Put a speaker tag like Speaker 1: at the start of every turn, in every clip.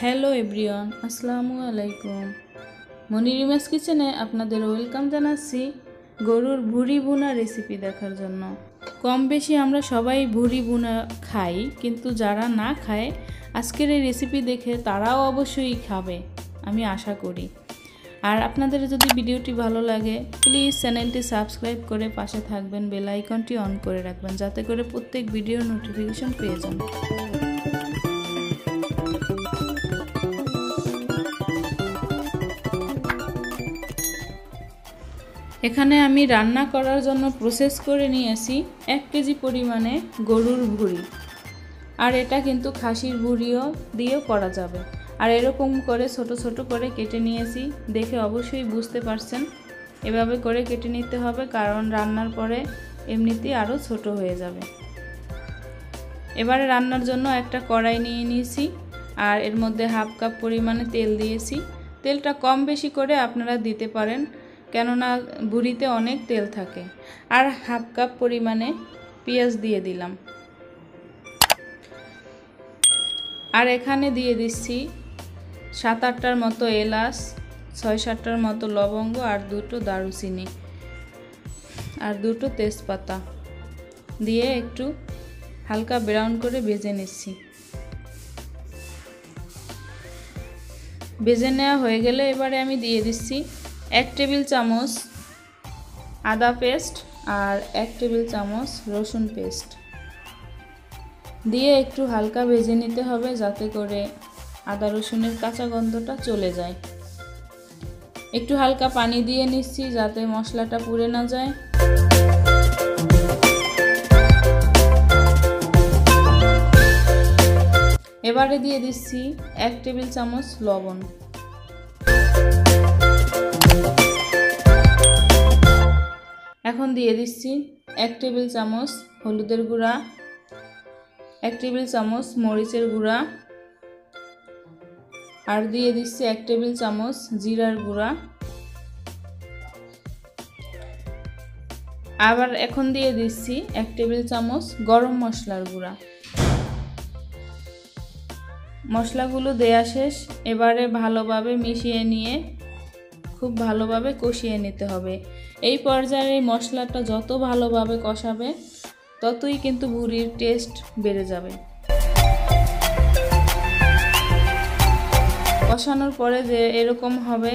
Speaker 1: Hello everyone, আসসালামু আলাইকুম। মনিরিমাস কিচেনে আপনাদের ওয়েলকাম জানাচ্ছি গরুর ভুরি ভুনা রেসিপি দেখার জন্য। কম বেশি আমরা সবাই ভুরি ভুনা খাই, কিন্তু যারা না খায় আজকের এই রেসিপি দেখে তারাও অবশ্যই খাবে আমি আশা করি। আর আপনাদের যদি ভিডিওটি ভালো লাগে প্লিজ চ্যানেলটি সাবস্ক্রাইব করে পাশে থাকবেন, বেল আইকনটি অন করে রাখবেন যাতে করে প্রত্যেক ভিডিওর নোটিফিকেশন পেয়ে যান। এখানে আমি রান্না করার জন্য প্রসেস করে নিয়েছি 1 কেজি পরিমাণে গরুর ভুঁড়ি। আর এটা কিন্তু খাসির ভুঁড়িও দিয়েও করা যাবে। আর এরকম করে ছোট ছোট করে কেটে নিয়েছি, দেখে অবশ্যই বুঝতে পারছেন এভাবে করে কেটে নিতে হবে, কারণ রান্নার পরে এমনিতেই আরও ছোট হয়ে যাবে। এবারে রান্নার জন্য একটা কড়াই নিয়ে নিয়েছি আর এর মধ্যে 1/2 কাপ পরিমাণে তেল দিয়েছি। তেলটা কম বেশি করে আপনারা দিতে পারেন, কেননা ভুঁড়িতে অনেক তেল থাকে। আর 1/2 কাপ পরিমাণে পেঁয়াজ দিয়ে দিলাম। আর এখানে দিয়ে দিচ্ছি 7-8টার মতো এলাচ, 6-7টার মতো লবঙ্গ আর 2টো দারুচিনি আর 2টো তেজপাতা দিয়ে একটু হালকা ব্রাউন করে ভেজে নিচ্ছি। ভেজে নেওয়া হয়ে গেলে এবারে আমি দিয়ে দিচ্ছি 1 টেবিল চামচ আদা পেস্ট আর 1 টেবিল চামচ রসুন পেস্ট দিয়ে একটু হালকা ভেজে নিতে হবে যাতে করে আদা রসুনের কাঁচা গন্ধটা চলে যায়। একটু হালকা পানি দিয়ে নিচ্ছি যাতে মশলাটা পুড়ে না যায়। এবারে দিয়ে দিচ্ছি 1 টেবিল চামচ লবণ। এখন দিয়ে দিচ্ছি 1 টেবিল চামচ হলুদের গুঁড়া, 1 টেবিল চামচ মরিচের গুঁড়া আর দিয়ে দিচ্ছি 1 টেবিল চামচ জিরার গুঁড়া। আবার এখন দিয়ে দিচ্ছি 1 টেবিল চামচ গরম মশলার গুঁড়া। মশলাগুলো দেয়া শেষ। এবারে ভালোভাবে মিশিয়ে নিয়ে খুব ভালোভাবে কষিয়ে নিতে হবে। এই পর্যায়ে এই মশলাটা যত ভালোভাবে কষাবে ততই কিন্তু ভুঁড়ির টেস্ট বেড়ে যাবে। কষানোর পরে যে এরকম হবে,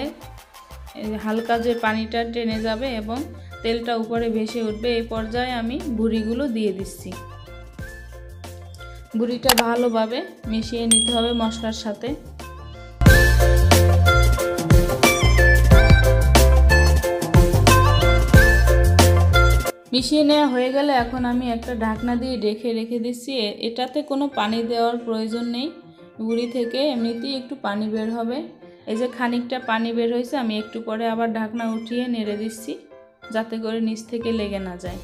Speaker 1: হালকা যে পানিটা টেনে যাবে এবং তেলটা উপরে ভেসে উঠবে, এই পর্যায়ে আমি ভুঁড়িগুলো দিয়ে দিচ্ছি। ভুঁড়িটা ভালোভাবে মিশিয়ে নিতে হবে মশলার সাথে। মিশিয়ে নেওয়া হয়ে গেলে এখন আমি একটা ঢাকনা দিয়ে রেখে দিচ্ছি। এটাতে কোনো পানি দেওয়ার প্রয়োজন নেই, ভুঁড়ি থেকে এমনিতেই একটু পানি বের হবে। এই যে খানিকটা পানি বের হয়েছে, আমি একটু পরে আবার ঢাকনা উঠিয়ে নেড়ে দিচ্ছি যাতে করে নিচ থেকে লেগে না যায়।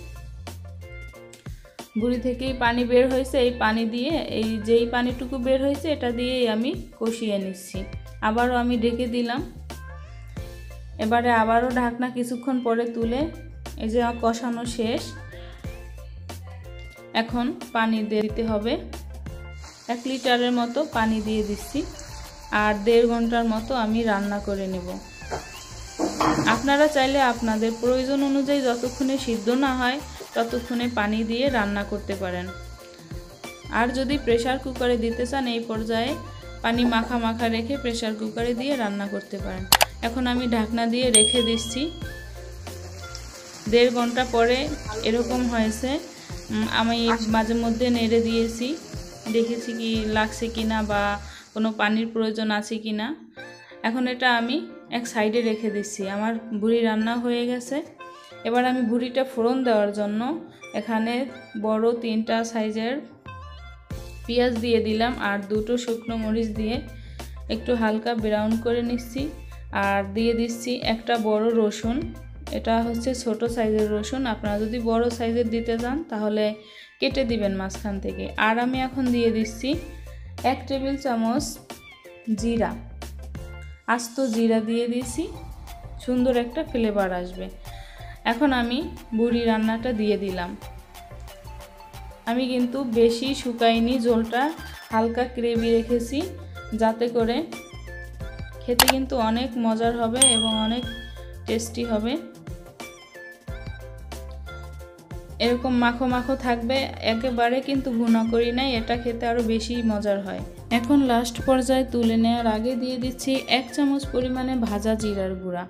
Speaker 1: ভুঁড়ি থেকেই পানি বের হয়েছে, এই পানি দিয়ে এই যেই পানিটুকু বের হয়েছে এটা দিয়েই আমি কষিয়ে নিচ্ছি। আবারও আমি ঢেকে দিলাম। এবারে আবারও ঢাকনা কিছুক্ষণ পরে তুলে এই যে কষানো শেষ। এখন পানি দিতে হবে, 1 লিটারের মতো পানি দিয়ে দিচ্ছি আর 1.5 ঘন্টার মতো আমি রান্না করে নেব। আপনারা চাইলে আপনাদের প্রয়োজন অনুযায়ী যতক্ষণে সিদ্ধ না হয় ততক্ষণে পানি দিয়ে রান্না করতে পারেন। আর যদি প্রেসার কুকারে দিতে চান এই পর্যায়ে পানি মাখা মাখা রেখে প্রেসার কুকারে দিয়ে রান্না করতে পারেন। এখন আমি ঢাকনা দিয়ে রেখে দিচ্ছি। 1.5 ঘন্টা পরে এরকম হয়েছে। আমি মাঝে মধ্যে নেড়ে দিয়েছি, দেখেছি কি লাগছে কিনা বা কোনো পানির প্রয়োজন আছে কিনা। এখন এটা আমি এক সাইডে রেখে দিচ্ছি। আমার ভুঁড়ি রান্না হয়ে গেছে। এবার আমি ভুঁড়িটা ফোড়ন দেওয়ার জন্য এখানে বড় 3টা সাইজের পেঁয়াজ দিয়ে দিলাম আর 2টো শুকনো মরিচ দিয়ে একটু হালকা ব্রাউন করে নিচ্ছি। আর দিয়ে দিচ্ছি একটা বড় রসুন, এটা হচ্ছে ছোট সাইজের রসুন। আপনারা যদি বড় সাইজের দিতে চান তাহলে কেটে দিবেন মাঝখান থেকে। আর আমি এখন দিয়ে দিচ্ছি 1 টেবিল চামচ জিরা, আস্ত জিরা দিয়ে দিয়েছি, সুন্দর একটা ফ্লেভার আসবে। এখন আমি ভুঁড়ি রান্নাটা দিয়ে দিলাম। আমি কিন্তু বেশি শুকাইনি, ঝোলটা হালকা গ্রেভি রেখেছি যাতে করে খেতে কিন্তু অনেক মজার হবে এবং অনেক টেস্টি হবে। এরকম মাখো মাখো থাকবে, একেবারে কিন্তু ভুনা করি নাই, এটা খেতে আরও বেশি মজার হয়। এখন লাস্ট পর্যায়ে তুলে নেওয়ার আগে দিয়ে দিচ্ছি 1 চামচ পরিমাণে ভাজা জিরার গুঁড়া।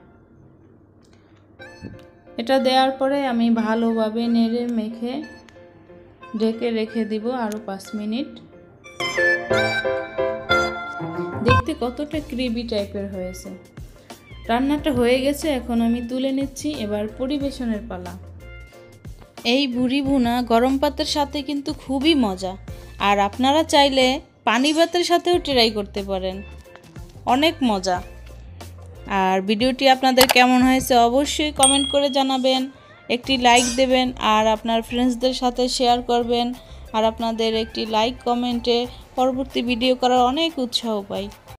Speaker 1: এটা দেওয়ার পরে আমি ভালোভাবে নেড়ে মেখে ঢেকে রেখে দিব আরও 5 মিনিট। দেখতে কতটা ক্রিবি টাইপের হয়েছে। রান্নাটা হয়ে গেছে, এখন আমি তুলে নিচ্ছি। এবার পরিবেশনের পালা। এই ভুরি ভুনা গরম ভাতের সাথে কিন্তু খুবই মজা, আর আপনারা চাইলে পানি ভাতের সাথেও ট্রাই করতে পারেন, অনেক মজা। আর ভিডিওটি আপনাদের কেমন হয়েছে অবশ্যই কমেন্ট করে জানাবেন, একটি লাইক দেবেন আর আপনার ফ্রেন্ডসদের সাথে শেয়ার করবেন। আর আপনাদের একটি লাইক কমেন্টে পরবর্তী ভিডিও করার অনেক উৎসাহ পাই।